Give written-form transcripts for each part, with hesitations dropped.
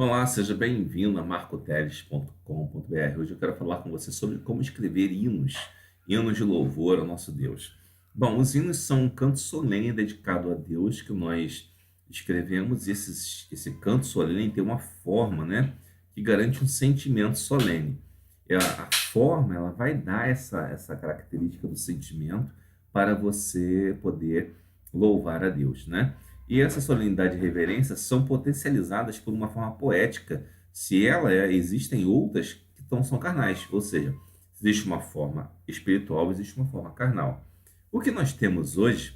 Olá, seja bem-vindo a marcoteles.com.br. Hoje eu quero falar com você sobre como escrever hinos de louvor ao nosso Deus. Bom, os hinos são um canto solene dedicado a Deus que nós escrevemos e esse canto solene tem uma forma, né, que garante um sentimento solene. A forma, ela vai dar essa característica do sentimento para você poder louvar a Deus, né? E essa solenidade e reverência são potencializadas por uma forma poética, se existem outras que são carnais, ou seja, existe uma forma espiritual, existe uma forma carnal. O que nós temos hoje,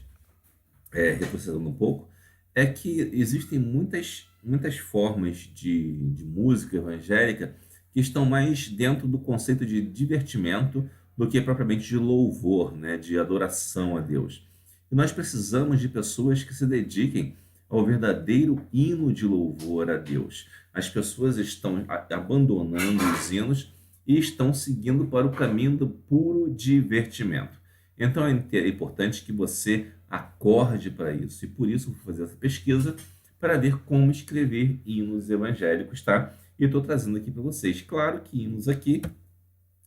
retrocedendo um pouco, é que existem muitas formas de música evangélica que estão mais dentro do conceito de divertimento do que propriamente de louvor, né, de adoração a Deus. E nós precisamos de pessoas que se dediquem ao verdadeiro hino de louvor a Deus. As pessoas estão abandonando os hinos e estão seguindo para o caminho do puro divertimento. Então é importante que você acorde para isso. E por isso vou fazer essa pesquisa para ver como escrever hinos evangélicos, tá? E estou trazendo aqui para vocês. Claro que hinos aqui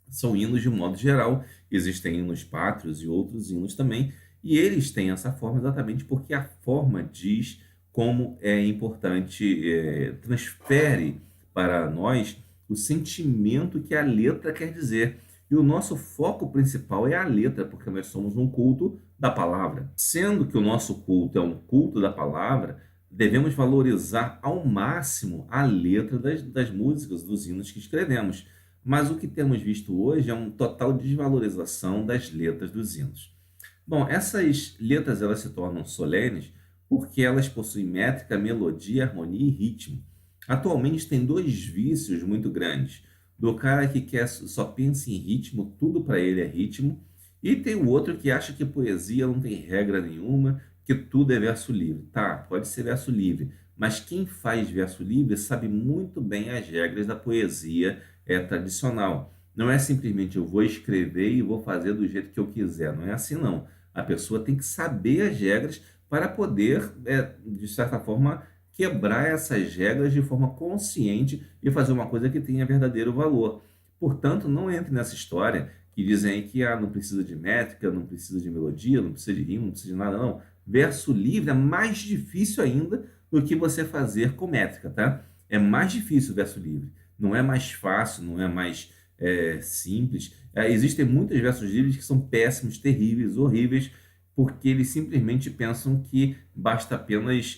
são hinos de um modo geral, existem hinos pátrios e outros hinos também, e eles têm essa forma exatamente porque a forma diz como é importante, transfere para nós o sentimento que a letra quer dizer. E o nosso foco principal é a letra, porque nós somos um culto da palavra. Sendo que o nosso culto é um culto da palavra, devemos valorizar ao máximo a letra das músicas, dos hinos que escrevemos. Mas o que temos visto hoje é uma total desvalorização das letras dos hinos. Bom, essas letras elas se tornam solenes porque elas possuem métrica, melodia, harmonia e ritmo. Atualmente tem dois vícios muito grandes. Do cara que só pensa em ritmo, tudo para ele é ritmo, e tem o outro que acha que poesia não tem regra nenhuma, que tudo é verso livre. Tá, pode ser verso livre, mas quem faz verso livre sabe muito bem as regras da poesia tradicional. Não é simplesmente eu vou escrever e vou fazer do jeito que eu quiser. Não é assim, não. A pessoa tem que saber as regras para poder, de certa forma, quebrar essas regras de forma consciente e fazer uma coisa que tenha verdadeiro valor. Portanto, não entre nessa história que dizem aí que não precisa de métrica, não precisa de melodia, não precisa de rima, não precisa de nada, não. Verso livre é mais difícil ainda do que você fazer com métrica, tá? É mais difícil o verso livre. Não é mais fácil, não é mais simples. Existem muitos versos livres que são péssimos, terríveis, horríveis, porque eles simplesmente pensam que basta apenas,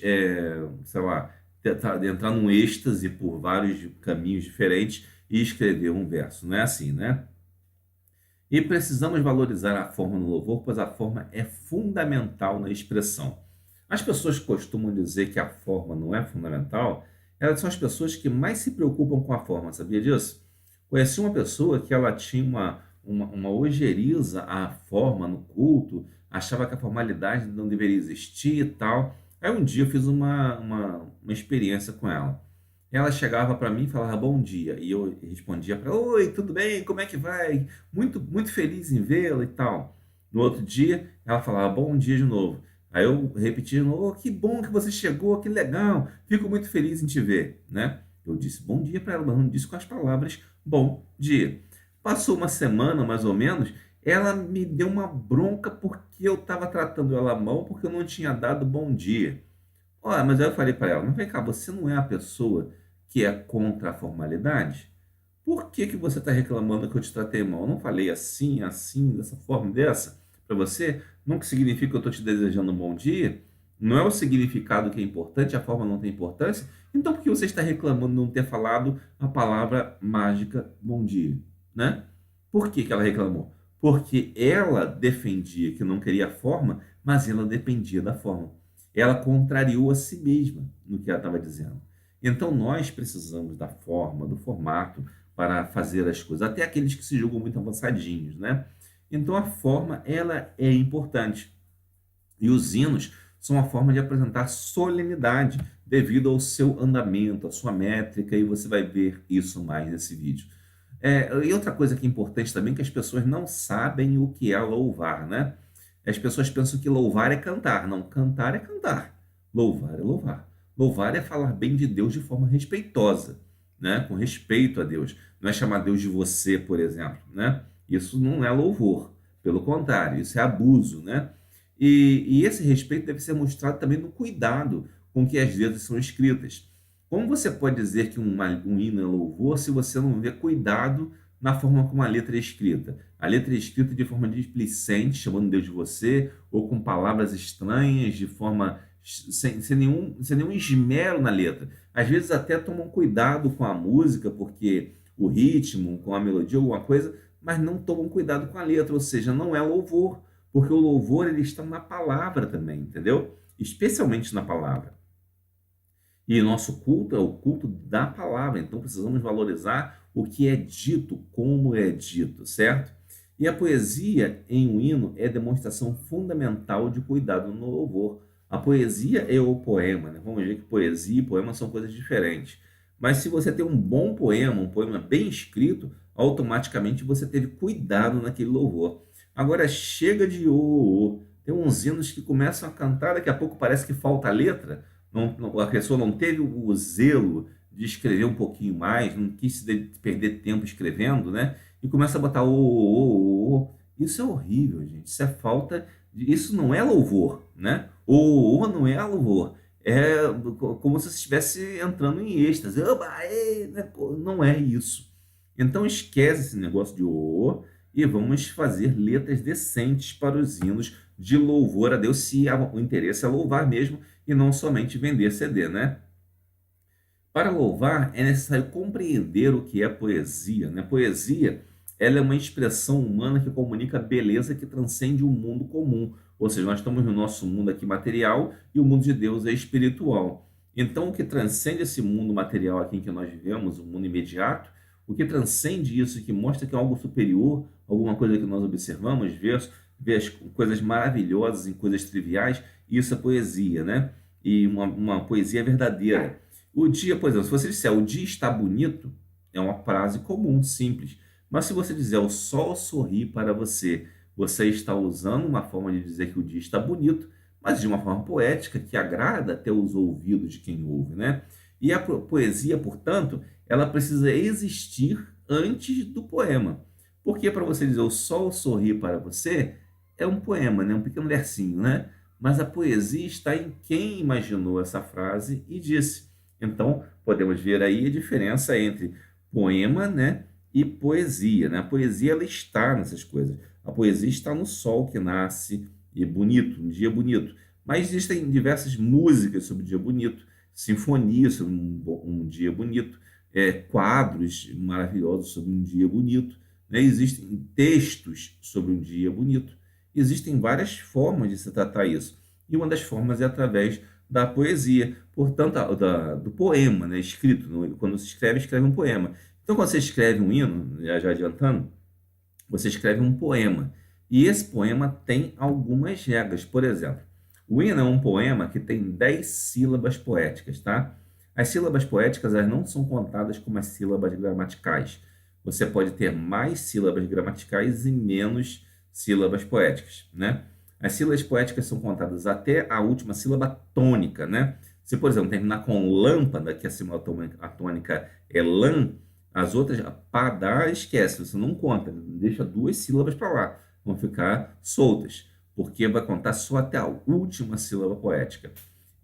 sei lá, entrar num êxtase por vários caminhos diferentes e escrever um verso. Não é assim, né? E precisamos valorizar a forma no louvor, pois a forma é fundamental na expressão. As pessoas que costumam dizer que a forma não é fundamental, elas são as pessoas que mais se preocupam com a forma, sabia disso? Conheci uma pessoa que ela tinha uma ojeriza à forma no culto, achava que a formalidade não deveria existir e tal. Aí um dia eu fiz uma experiência com ela. Ela chegava para mim e falava bom dia, e eu respondia para ela, oi, tudo bem, como é que vai? Muito feliz em vê-la e tal. No outro dia, ela falava bom dia de novo. Aí eu repetia, oh, que bom que você chegou, que legal, fico muito feliz em te ver, né? Eu disse bom dia para ela, mas não disse com as palavras bom dia. Passou uma semana, mais ou menos, ela me deu uma bronca porque eu estava tratando ela mal porque eu não tinha dado bom dia. Olha, mas aí eu falei para ela, mas vem cá, você não é a pessoa que é contra a formalidade? Por que você está reclamando que eu te tratei mal? Eu não falei assim, assim, dessa forma, dessa, para você? Não que significa que eu estou te desejando um bom dia? Não é o significado que é importante, a forma não tem importância? Então por que você está reclamando de não ter falado a palavra mágica bom dia, né? Por que ela reclamou? Porque ela defendia que não queria a forma, mas ela dependia da forma. Ela contrariou a si mesma no que ela estava dizendo. Então nós precisamos da forma, do formato para fazer as coisas, até aqueles que se julgam muito avançadinhos, né? Então a forma ela é importante. E os hinos são uma forma de apresentar solenidade devido ao seu andamento, à sua métrica, e você vai ver isso mais nesse vídeo. E outra coisa que é importante também, que as pessoas não sabem o que é louvar, né? As pessoas pensam que louvar é cantar. Não, cantar é cantar. Louvar é louvar. Louvar é falar bem de Deus de forma respeitosa, né? Com respeito a Deus. Não é chamar Deus de você, por exemplo, né? Isso não é louvor. Pelo contrário, isso é abuso, né? E esse respeito deve ser mostrado também no cuidado com que as letras são escritas. Como você pode dizer que um hino é louvor se você não vê cuidado na forma como a letra é escrita? A letra é escrita de forma displicente, chamando Deus de você, ou com palavras estranhas, de forma sem nenhum esmero na letra. Às vezes até tomam cuidado com a música, porque o ritmo, com a melodia, alguma coisa, mas não tomam cuidado com a letra, ou seja, não é louvor, porque o louvor ele está na palavra também, entendeu? Especialmente na palavra. E nosso culto é o culto da palavra, então precisamos valorizar o que é dito, como é dito, certo? E a poesia em um hino é demonstração fundamental de cuidado no louvor. A poesia é o poema, né? Vamos ver que poesia e poema são coisas diferentes. Mas se você tem um poema bem escrito, automaticamente você teve cuidado naquele louvor. Agora chega de ô. Tem uns hinos que começam a cantar, daqui a pouco parece que falta letra, a pessoa não teve o zelo de escrever um pouquinho mais, não quis perder tempo escrevendo, né? E começa a botar ô. Isso é horrível, gente. Isso é falta isso não é louvor, né? O não é louvor. É como se você estivesse entrando em êxtase. Oba, né? Não é isso. Então esquece esse negócio de e vamos fazer letras decentes para os hinos de louvor a Deus, se o interesse é louvar mesmo e não somente vender CD, né? Para louvar é necessário compreender o que é poesia, né? Poesia, ela é uma expressão humana que comunica beleza que transcende o mundo comum. Ou seja, nós estamos no nosso mundo aqui material e o mundo de Deus é espiritual. Então, o que transcende esse mundo material aqui em que nós vivemos, o mundo imediato, o que transcende isso, que mostra que é algo superior, alguma coisa que nós observamos, vê as coisas maravilhosas em coisas triviais, isso é poesia, né? E uma poesia verdadeira. O dia, por exemplo, se você disser o dia está bonito, é uma frase comum, simples. Mas se você dizer o sol sorri para você, você está usando uma forma de dizer que o dia está bonito, mas de uma forma poética que agrada até os ouvidos de quem ouve, né? E a poesia, portanto, ela precisa existir antes do poema. Porque para você dizer o sol sorri para você, é um poema, né? Um pequeno versinho, né? Mas a poesia está em quem imaginou essa frase e disse. Então, podemos ver aí a diferença entre poema, né, e poesia, né? A poesia ela está nessas coisas. A poesia está no sol que nasce e bonito, um dia bonito. Mas existem diversas músicas sobre o dia bonito, sinfonias sobre um dia bonito, quadros maravilhosos sobre um dia bonito, né? Existem textos sobre um dia bonito. Existem várias formas de se tratar isso. E uma das formas é através da poesia, portanto, do poema, né, escrito. Quando se escreve, escreve um poema. Então, quando você escreve um hino, já adiantando, você escreve um poema. E esse poema tem algumas regras. Por exemplo, o hino é um poema que tem 10 sílabas poéticas, tá? As sílabas poéticas elas não são contadas como as sílabas gramaticais. Você pode ter mais sílabas gramaticais e menos sílabas poéticas, né? As sílabas poéticas são contadas até a última sílaba tônica, né? Se, por exemplo, terminar com lâmpada, que a sílaba tônica é lã, as outras, padar, esquece, você não conta, deixa 2 sílabas para lá, vão ficar soltas, porque vai contar só até a última sílaba poética.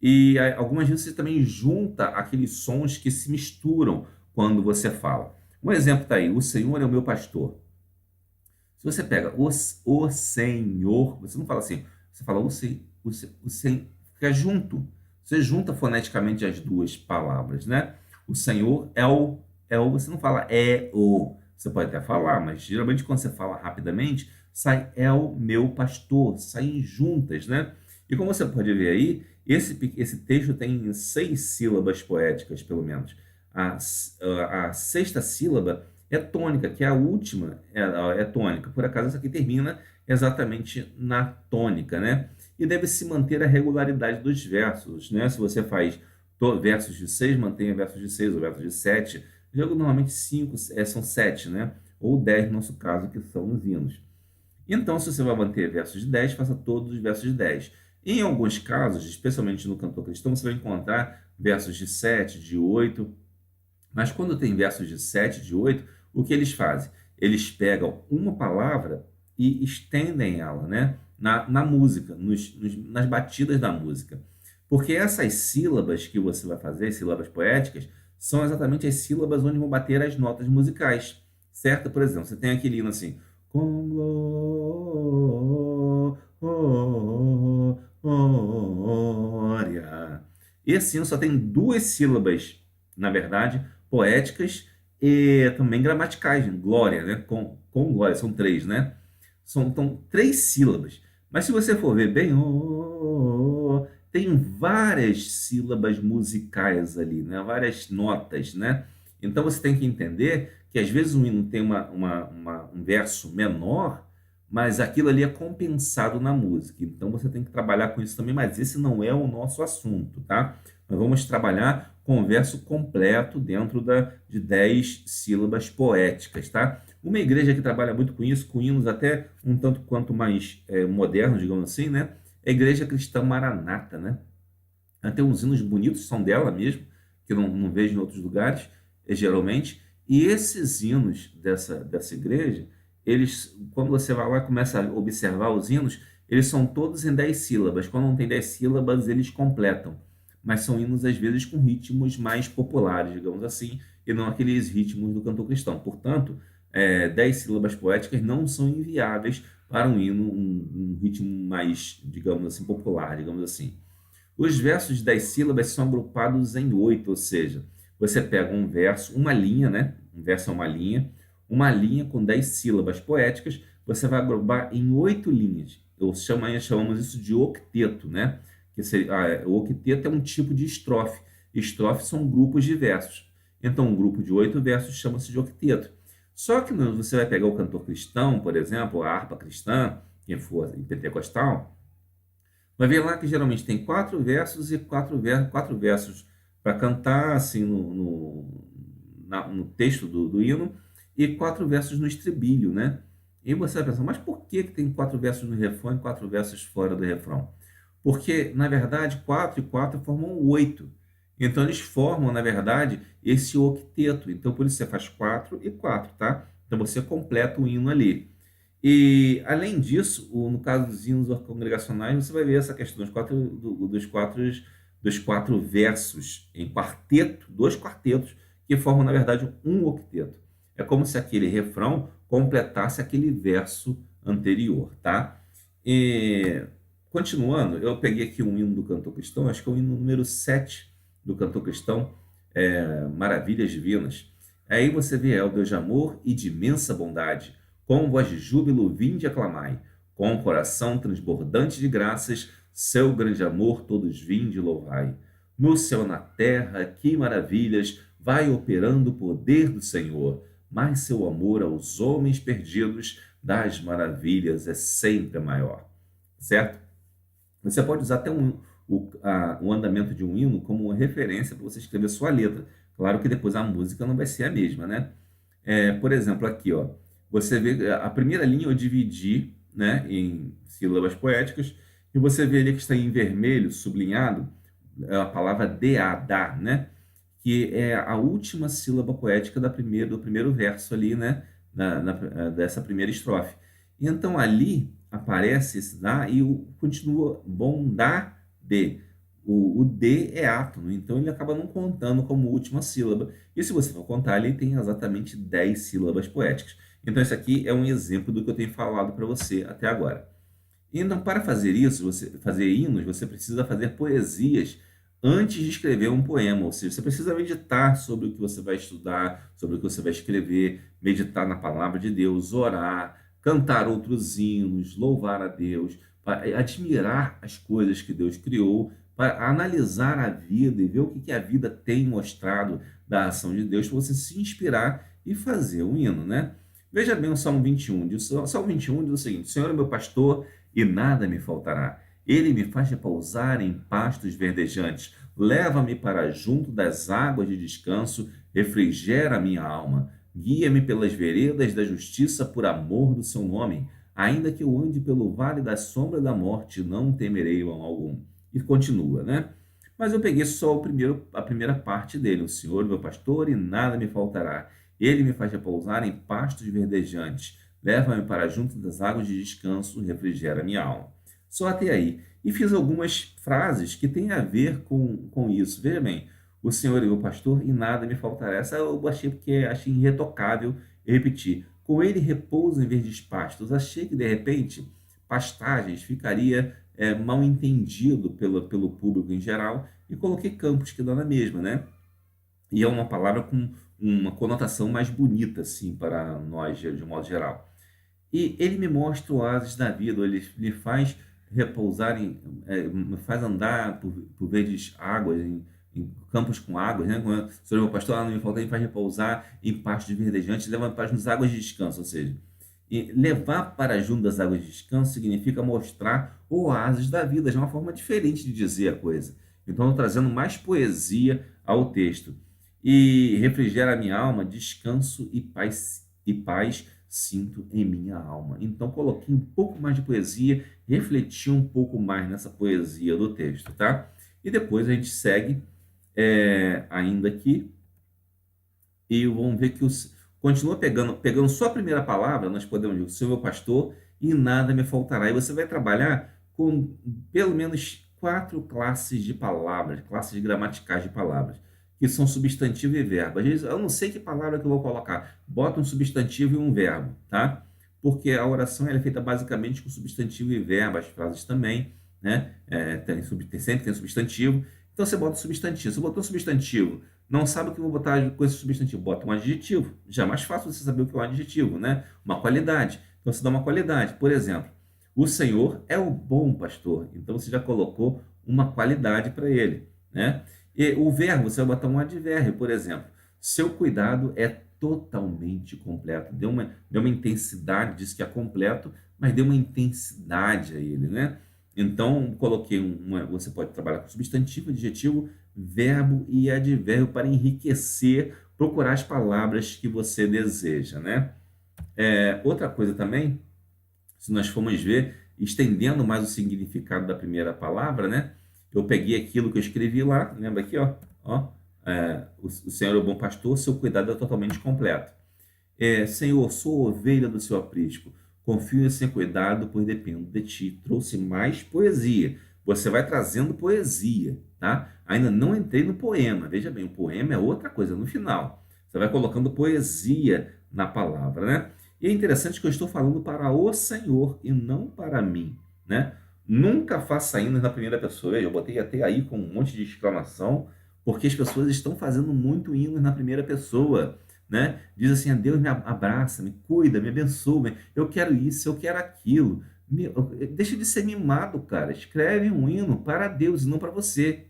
E algumas vezes você também junta aqueles sons que se misturam quando você fala. Um exemplo está aí, o Senhor é o meu pastor. Se você pega o Senhor, você não fala assim, você fala o Senhor, fica junto. Você junta foneticamente as duas palavras, né? O Senhor você não fala o. Você pode até falar, mas geralmente quando você fala rapidamente, sai é o meu pastor, saem juntas, né? E como você pode ver aí, esse texto tem 6 sílabas poéticas, pelo menos. A sexta sílaba é tônica, que é a última é tônica. Por acaso, essa aqui termina exatamente na tônica, né? E deve se manter a regularidade dos versos, né? Se você faz versos de 6, mantenha versos de 6 ou versos de 7. Normalmente 5 são 7, né? Ou 10 no nosso caso, que são os hinos. Então, se você vai manter versos de 10, faça todos os versos de 10. Em alguns casos, especialmente no cantor cristão, você vai encontrar versos de 7, de 8, mas quando tem versos de 7, de 8, o que eles fazem? Eles pegam uma palavra e estendem ela, né? Na música, nas batidas da música. Porque essas sílabas que você vai fazer, sílabas poéticas, são exatamente as sílabas onde vão bater as notas musicais, certo? Por exemplo, você tem aquele hino assim, com glória. Esse hino só tem duas sílabas, na verdade, poéticas e também gramaticais, glória, né? Com glória, são três, né? São três sílabas. Mas se você for ver bem, tem várias sílabas musicais ali, né? Várias notas, né? Então você tem que entender que às vezes um hino tem um verso menor, mas aquilo ali é compensado na música. Então você tem que trabalhar com isso também, mas esse não é o nosso assunto, tá? Nós vamos trabalhar com o verso completo dentro de 10 sílabas poéticas, tá? Uma igreja que trabalha muito com isso, com hinos até um tanto quanto mais modernos, digamos assim, né? É a Igreja Cristã Maranata, né? Ela tem uns hinos bonitos, são dela mesmo, que eu não vejo em outros lugares, geralmente. E esses hinos dessa igreja, eles, quando você vai lá e começa a observar os hinos, eles são todos em 10 sílabas. Quando não tem 10 sílabas, eles completam. Mas são hinos, às vezes, com ritmos mais populares, digamos assim, e não aqueles ritmos do cantor cristão. Portanto, 10 sílabas poéticas não são inviáveis para um hino, um ritmo mais, digamos assim, popular, digamos assim. Os versos de 10 sílabas são agrupados em 8, ou seja, você pega um verso, uma linha, né? Um verso é uma linha com 10 sílabas poéticas, você vai agrupar em 8 linhas. Chamamos isso de octeto, né? O octeto é um tipo de estrofe. Estrofes são grupos de versos. Então, um grupo de 8 versos chama-se de octeto. Só que você vai pegar o cantor cristão, por exemplo, a harpa cristã, quem for em pentecostal, vai ver lá que geralmente tem 4 versos e 4 versos para cantar assim no texto do hino e 4 versos no estribilho, né? E você vai pensar, mas por que tem 4 versos no refrão e 4 versos fora do refrão? Porque, na verdade, 4 e 4 formam 8. Então, eles formam, na verdade, esse octeto. Então, por isso você faz 4 e 4, tá? Então, você completa o hino ali. E, além disso, no caso dos hinos congregacionais, você vai ver essa questão dos quatro versos em quarteto, 2 quartetos, que formam, na verdade, um octeto. É como se aquele refrão completasse aquele verso anterior, tá? E, continuando, eu peguei aqui um hino do cantor cristão, acho que é o hino número 7 do cantor cristão, Maravilhas Divinas. Aí você vê, o Deus de amor e de imensa bondade, com voz de júbilo vinde aclamai, com o coração transbordante de graças, seu grande amor todos vinde louvai. No céu, na terra, que maravilhas, vai operando o poder do Senhor, mas seu amor aos homens perdidos das maravilhas é sempre maior. Certo? Você pode usar até o andamento de um hino como uma referência para você escrever sua letra. Claro que depois a música não vai ser a mesma, né? Por exemplo, aqui, ó, você vê a primeira linha eu dividi, né, em sílabas poéticas, e você vê ali que está em vermelho, sublinhado, a palavra da, né? Que é a última sílaba poética do primeiro verso ali, né? Dessa primeira estrofe. E então ali aparece esse dá e continua bondade. O D é átono, então ele acaba não contando como última sílaba. E se você for contar, ele tem exatamente 10 sílabas poéticas. Então, esse aqui é um exemplo do que eu tenho falado para você até agora. Então, para fazer isso, fazer hinos, você precisa fazer poesias antes de escrever um poema. Ou seja, você precisa meditar sobre o que você vai estudar, sobre o que você vai escrever, meditar na palavra de Deus, orar, cantar outros hinos, louvar a Deus, admirar as coisas que Deus criou, para analisar a vida e ver o que a vida tem mostrado da ação de Deus, para você se inspirar e fazer um hino, né? Veja bem o Salmo 21. O Salmo 21 diz o seguinte: Senhor é meu pastor e nada me faltará. Ele me faz repousar em pastos verdejantes. Leva-me para junto das águas de descanso, refrigera a minha alma. Guia-me pelas veredas da justiça por amor do seu nome. Ainda que eu ande pelo vale da sombra da morte, não temerei mal algum. E continua, né? Mas eu peguei só a primeira parte dele. O Senhor é meu pastor e nada me faltará. Ele me faz repousar em pastos verdejantes. Leva-me para junto das águas de descanso, refrigera minha alma. Só até aí. E fiz algumas frases que têm a ver com isso. Veja bem, o Senhor é meu pastor e nada me faltará. Essa eu achei porque achei irretocável repetir. Com ele repouso em verdes pastos. Achei que, de repente, pastagens ficaria mal entendido pelo público em geral e coloquei campos, que dá na mesma, né? E é uma palavra com uma conotação mais bonita, assim, para nós, de modo geral. E ele me mostra o oásis da vida, ele me faz repousar, me faz andar por verdes águas, em campos com águas, né? Como o Senhor meu pastor, não me falta, ele faz repousar em pastos verdejantes, leva para as águas de descanso, ou seja, e levar para junto das águas de descanso significa mostrar o oásis da vida, de uma forma diferente de dizer a coisa. Então, estou trazendo mais poesia ao texto. E refrigera a minha alma, descanso e paz sinto em minha alma. Então, coloquei um pouco mais de poesia, refleti um pouco mais nessa poesia do texto, tá? E depois a gente segue ainda aqui e vamos ver que continua pegando só a primeira palavra, nós podemos dizer, o Senhor é meu pastor e nada me faltará. E você vai trabalhar com pelo menos 4 classes de palavras, classes gramaticais de palavras, que são substantivo e verbo. Às vezes eu não sei que palavra que eu vou colocar, bota um substantivo e um verbo, tá? Porque a oração é feita basicamente com substantivo e verbo, as frases também, né? Sempre tem substantivo. Então você bota o substantivo. Você botou o substantivo, não sabe o que eu vou botar com esse substantivo, bota um adjetivo. Já é mais fácil você saber o que é um adjetivo, né? Uma qualidade. Então você dá uma qualidade. Por exemplo, o Senhor é o bom pastor. Então você já colocou uma qualidade para ele, né? E o verbo, você vai botar um advérbio, por exemplo. Seu cuidado é totalmente completo. Deu uma intensidade, diz que é completo, mas deu uma intensidade a ele, né? Então, coloquei você pode trabalhar com substantivo, adjetivo, verbo e advérbio para enriquecer, procurar as palavras que você deseja, né? Outra coisa também, se nós formos ver, estendendo mais o significado da primeira palavra, né? Eu peguei aquilo que eu escrevi lá, lembra aqui, ó, o Senhor é o bom pastor, seu cuidado é totalmente completo. Senhor, sou ovelha do seu aprisco, confio em seu cuidado, pois dependo de ti. Trouxe mais poesia. Você vai trazendo poesia, tá? Ainda não entrei no poema. Veja bem, o poema é outra coisa, no final. Você vai colocando poesia na palavra, né? E é interessante que eu estou falando para o Senhor e não para mim, né? Nunca faça hinos na primeira pessoa. Eu botei até aí com um monte de exclamação, porque as pessoas estão fazendo muito hinos na primeira pessoa, né? Diz assim, a Deus me abraça, me cuida, me abençoa, eu quero isso, eu quero aquilo. Deixa de ser mimado, cara. Escreve um hino para Deus e não para você,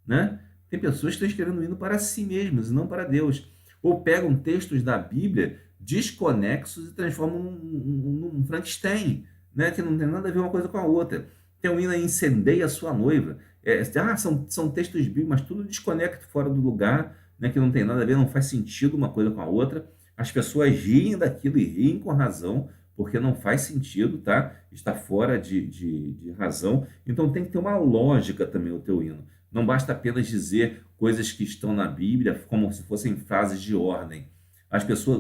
né? Tem pessoas que estão escrevendo um hino para si mesmas e não para Deus. Ou pegam textos da Bíblia desconexos e transformam num Frankenstein, né? Que não tem nada a ver uma coisa com a outra. Tem um hino aí, incendeia a sua noiva. São textos bíblicos, mas tudo desconecta fora do lugar, né, que não tem nada a ver, não faz sentido uma coisa com a outra. As pessoas riem daquilo e riem com razão, porque não faz sentido, tá? Está fora de razão. Então tem que ter uma lógica também o teu hino. Não basta apenas dizer coisas que estão na Bíblia como se fossem frases de ordem.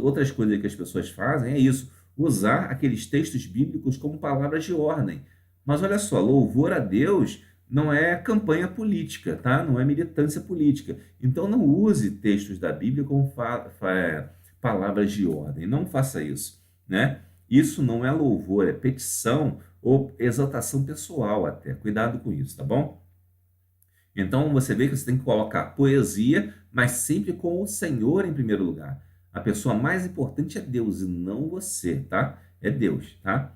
Outras coisas que as pessoas fazem é isso, usar aqueles textos bíblicos como palavras de ordem. Mas olha só, louvor a Deus não é campanha política, tá? Não é militância política. Então não use textos da Bíblia como palavras de ordem. Não faça isso, né? Isso não é louvor, é petição ou exaltação pessoal até. Cuidado com isso, tá bom? Então você vê que você tem que colocar poesia, mas sempre com o Senhor em primeiro lugar. A pessoa mais importante é Deus e não você, tá? É Deus, tá?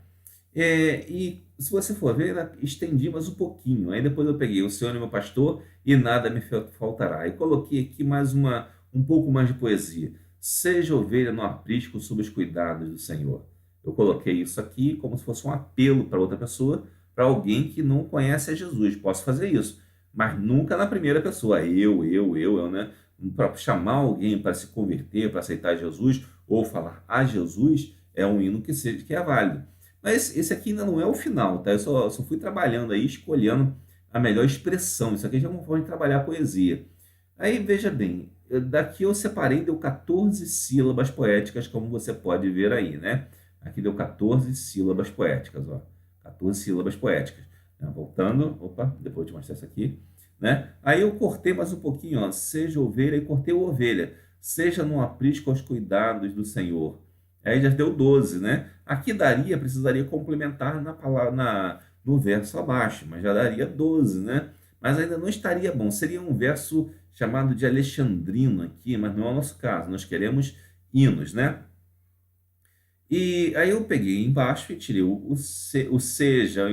E se você for ver, estendi mais um pouquinho. Aí depois eu peguei o Senhor é meu pastor e nada me faltará. E coloquei aqui mais um pouco mais de poesia. Seja ovelha no aprisco sob os cuidados do Senhor. Eu coloquei isso aqui como se fosse um apelo para outra pessoa, para alguém que não conhece a Jesus. Posso fazer isso, mas nunca na primeira pessoa. Eu, né? Para chamar alguém para se converter, para aceitar Jesus ou falar a Jesus, é um hino que é válido. Mas esse aqui ainda não é o final, tá? Eu só fui trabalhando aí, escolhendo a melhor expressão. Isso aqui já é uma forma de trabalhar a poesia. Aí, veja bem, daqui eu separei, deu 14 sílabas poéticas, como você pode ver aí, né? Aqui deu 14 sílabas poéticas, ó. 14 sílabas poéticas. Voltando, opa, depois eu te mostrar isso aqui, né? Aí eu cortei mais um pouquinho, ó. Seja ovelha, e cortei o ovelha. Seja no aprisco aos cuidados do Senhor. Aí já deu 12, né? Aqui precisaria complementar na palavra, no verso abaixo, mas já daria 12, né? Mas ainda não estaria bom. Seria um verso chamado de alexandrino aqui, mas não é o nosso caso. Nós queremos hinos, né? E aí eu peguei embaixo e tirei o seja,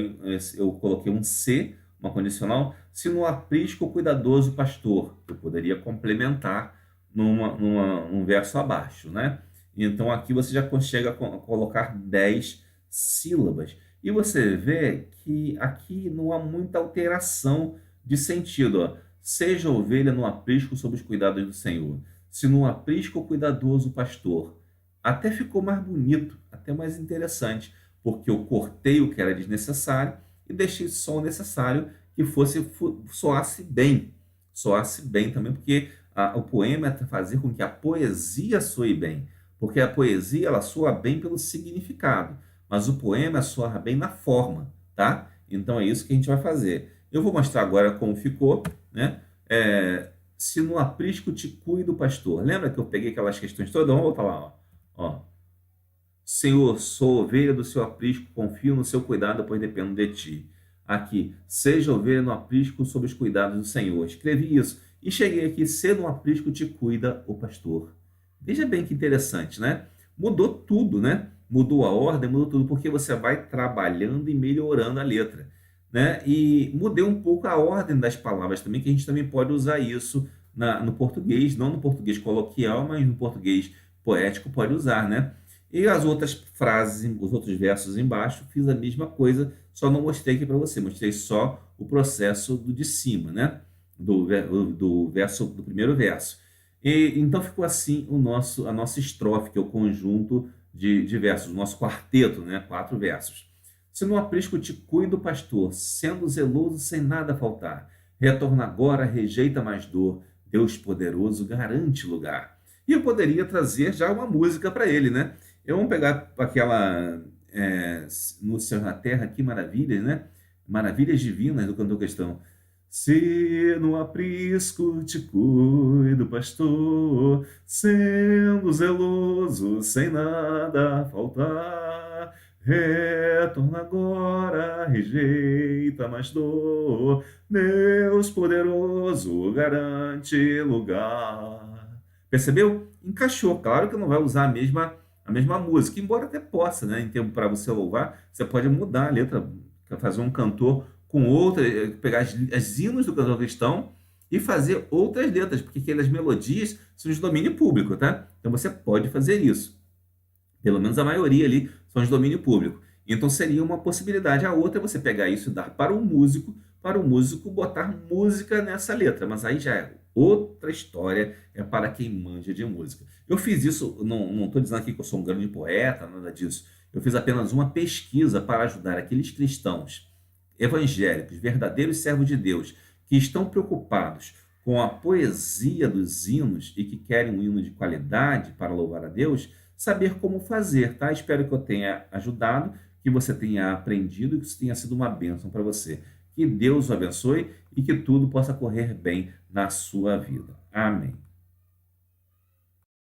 eu coloquei um se, uma condicional, se no aprisco cuidadoso pastor. Eu poderia complementar num verso abaixo, né? Então aqui você já chega a colocar 10 sílabas. E você vê que aqui não há muita alteração de sentido. Ó. Seja ovelha no aprisco sob os cuidados do Senhor. Se no aprisco cuidadoso pastor. Até ficou mais bonito, até mais interessante, porque eu cortei o que era desnecessário e deixei só o necessário que soasse bem também, porque o poema é fazer com que a poesia soe bem, porque a poesia ela soa bem pelo significado, mas o poema soa bem na forma, tá? Então é isso que a gente vai fazer. Eu vou mostrar agora como ficou, né? Se no aprisco te cuida o pastor. Lembra que eu peguei aquelas questões todas? Vamos voltar lá, ó. Ó, Senhor, sou ovelha do seu aprisco, confio no seu cuidado, pois dependo de ti. Aqui, seja ovelha no aprisco sob os cuidados do Senhor. Escrevi isso e cheguei aqui, se no aprisco te cuida o pastor. Veja bem que interessante, né? Mudou tudo, né? Mudou a ordem, mudou tudo, porque você vai trabalhando e melhorando a letra, né? E mudei um pouco a ordem das palavras também, que a gente também pode usar isso no português, não no português coloquial, mas no português poético pode usar, né? E as outras frases, os outros versos embaixo, fiz a mesma coisa, só não mostrei aqui para você, mostrei só o processo do de cima, né? Do primeiro verso. E então ficou assim a nossa estrofe, que é o conjunto de versos, o nosso quarteto, né? 4 versos. Se no aprisco te cuido, pastor, sendo zeloso sem nada faltar, retorna agora, rejeita mais dor, Deus poderoso garante lugar. E eu poderia trazer já uma música para ele, né? Eu vou pegar aquela No Céu e na Terra, que maravilhas, né? Maravilhas divinas do cantor cristão. Se no aprisco te cuido, pastor, sendo zeloso, sem nada faltar, retorna agora, rejeita mais dor, Deus poderoso garante lugar. Percebeu? Encaixou. Claro que não vai usar a mesma música, embora até possa, né? Em tempo para você louvar, você pode mudar a letra, fazer um cantor com outra, pegar as hinos do cantor cristão e fazer outras letras, porque aquelas melodias são de domínio público, tá? Então você pode fazer isso. Pelo menos a maioria ali são de domínio público. Então seria uma possibilidade. A outra é você pegar isso e dar para o músico botar música nessa letra, mas aí já é outra história, é para quem manja de música. Eu fiz isso, não estou dizendo aqui que eu sou um grande poeta, nada disso. Eu fiz apenas uma pesquisa para ajudar aqueles cristãos evangélicos, verdadeiros servos de Deus, que estão preocupados com a poesia dos hinos e que querem um hino de qualidade para louvar a Deus, saber como fazer, tá? Espero que eu tenha ajudado, que você tenha aprendido e que isso tenha sido uma bênção para você. Que Deus o abençoe e que tudo possa correr bem na sua vida. Amém.